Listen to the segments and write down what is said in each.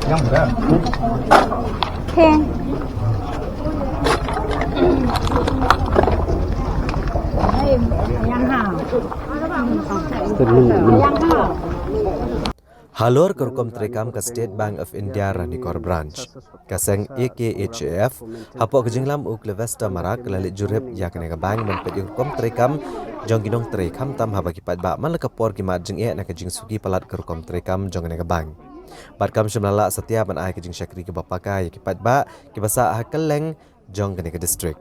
Yang berat. Oke. Halor kerkom terekam ke State Bank of India Ranikor Branch. Kaseng AKHAF, hapok kejenglam uk Levesta Marak lalit jurip ya kenega bank menpet kerkom terekam jong ginong terekam tam haba kipat ba man lekapor kimat jeng nak kejeng sugi palat kerkom terekam jong kenega bank. Batkam semlala setiap man ai kejeng syakri ke bapakai kipat ba kibasa hakeleng jong kenega district.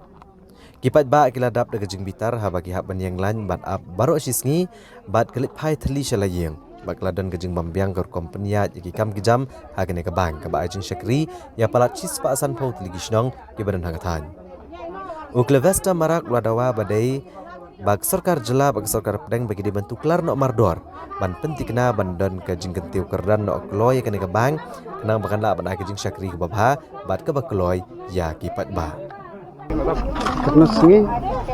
Kipat ba kiladap de kejeng bitar haba kihap yang lain bat ap baru asisngi bat kelip hai thali shalayeng. Bakladan kejeng bambiang ke kompeniat iki kam kejam hagane ke bank ke ba ajeng syakri ya palat cis pa asan pau teligi snong ki badan hangatan. Uklevesta marak wadawa badai bag sarkar jela bag sarkar pedang bagi dibantu klar no mardor ban penti kena bandan kejeng kentiu kerdan no kloy kene ke bank kenang bakanda ban kejeng syakri ke babha bat ke bakloy ya kipat ba. Kerana sini.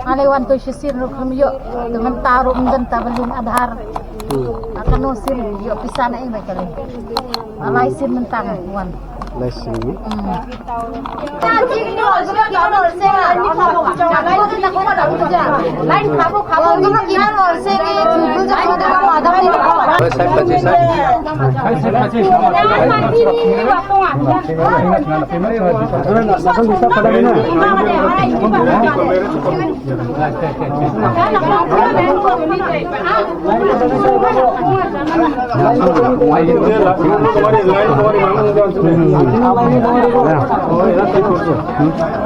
Alewan tu sisir rukum yuk dengan tarum dan tabelum adhar. Akan usir yuk pisana ini mereka ni. Alai sin mentang wan. Lesson.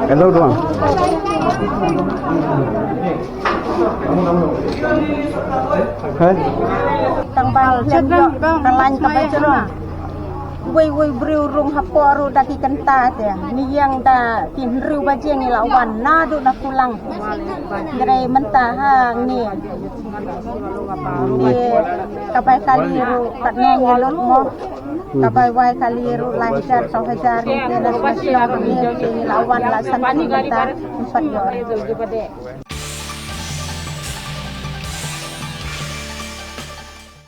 Hello doang. Tangpal cedang kalan kapai cerong. Wei briu rung haporu daki kenta ya. Ni yang da tinru bajeng ni lawan nadu na pulang. Gerai mentah ni. Ni kapai kaliru katno ngolot mo. Kapai wai kaliru lancar sohajar ni na spesial ni lawan la santi kenta 4 yor.